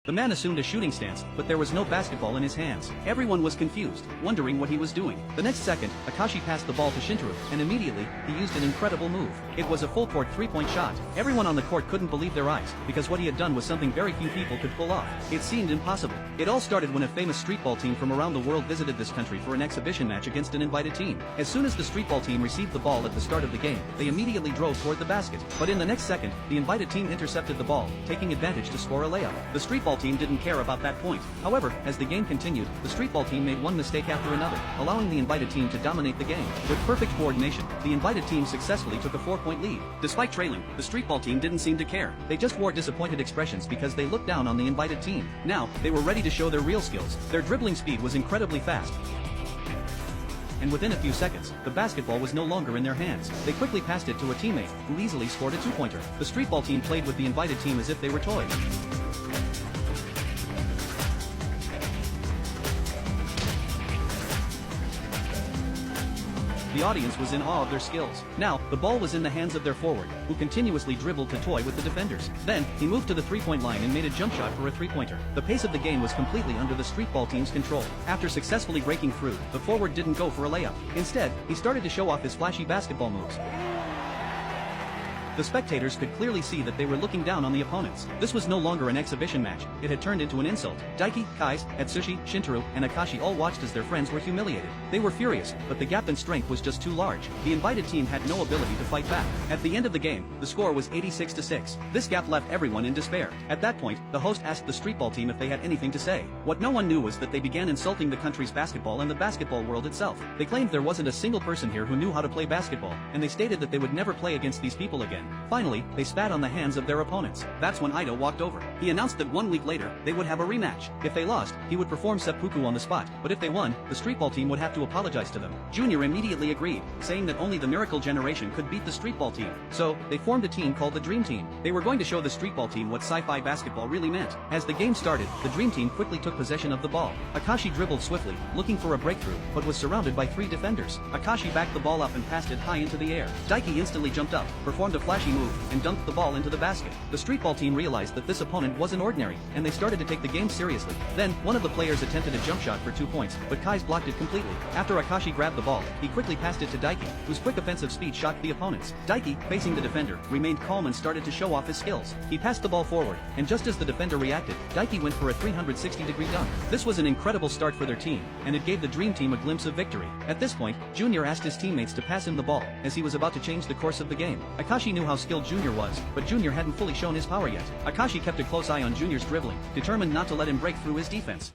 The man assumed a shooting stance, but there was no basketball in his hands. Everyone was confused, wondering what he was doing. The next second, Akashi passed the ball to Shintaro, and immediately, he used an incredible move. It was a full-court three-point shot. Everyone on the court couldn't believe their eyes, because what he had done was something very few people could pull off. It seemed impossible. It all started when a famous streetball team from around the world visited this country for an exhibition match against an invited team. As soon as the streetball team received the ball at the start of the game, they immediately drove toward the basket. But in the next second, the invited team intercepted the ball, taking advantage to score a layup. The streetball team didn't care about that point. However, as the game continued, the streetball team made one mistake after another, allowing the invited team to dominate the game. With perfect coordination, the invited team successfully took a 4-point lead. Despite trailing, the streetball team didn't seem to care. They just wore disappointed expressions because they looked down on the invited team. Now, they were ready to show their real skills. Their dribbling speed was incredibly fast, and within a few seconds, the basketball was no longer in their hands. They quickly passed it to a teammate, who easily scored a 2-pointer. The streetball team played with the invited team as if they were toys. The audience was in awe of their skills. Now, the ball was in the hands of their forward, who continuously dribbled to toy with the defenders. Then, he moved to the three-point line and made a jump shot for a three-pointer. The pace of the game was completely under the streetball team's control. After successfully breaking through, the forward didn't go for a layup. Instead, he started to show off his flashy basketball moves. The spectators could clearly see that they were looking down on the opponents. This was no longer an exhibition match, it had turned into an insult. Daiki, Kais, Atsushi, Shintaro, and Akashi all watched as their friends were humiliated. They were furious, but the gap in strength was just too large. The invited team had no ability to fight back. At the end of the game, the score was 86-6. This gap left everyone in despair. At that point, the host asked the streetball team if they had anything to say. What no one knew was that they began insulting the country's basketball and the basketball world itself. They claimed there wasn't a single person here who knew how to play basketball, and they stated that they would never play against these people again. Finally, they spat on the hands of their opponents. That's when Ito walked over. He announced that 1 week later, they would have a rematch. If they lost, he would perform seppuku on the spot, but if they won, the streetball team would have to apologize to them. Junior immediately agreed, saying that only the Miracle Generation could beat the streetball team. So, they formed a team called the Dream Team. They were going to show the streetball team what sci-fi basketball really meant. As the game started, the Dream Team quickly took possession of the ball. Akashi dribbled swiftly, looking for a breakthrough, but was surrounded by 3 defenders. Akashi backed the ball up and passed it high into the air. Daiki instantly jumped up, performed a flashy move, and dunked the ball into the basket. The streetball team realized that this opponent wasn't ordinary, and they started to take the game seriously. Then, one of the players attempted a jump shot for 2 points, but Kais blocked it completely. After Akashi grabbed the ball, he quickly passed it to Daiki, whose quick offensive speed shocked the opponents. Daiki, facing the defender, remained calm and started to show off his skills. He passed the ball forward, and just as the defender reacted, Daiki went for a 360-degree dunk. This was an incredible start for their team, and it gave the Dream Team a glimpse of victory. At this point, Junior asked his teammates to pass him the ball, as he was about to change the course of the game. Akashi knew how skilled Junior was, but Junior hadn't fully shown his power yet. Akashi kept a close eye on Junior's dribbling, determined not to let him break through his defense.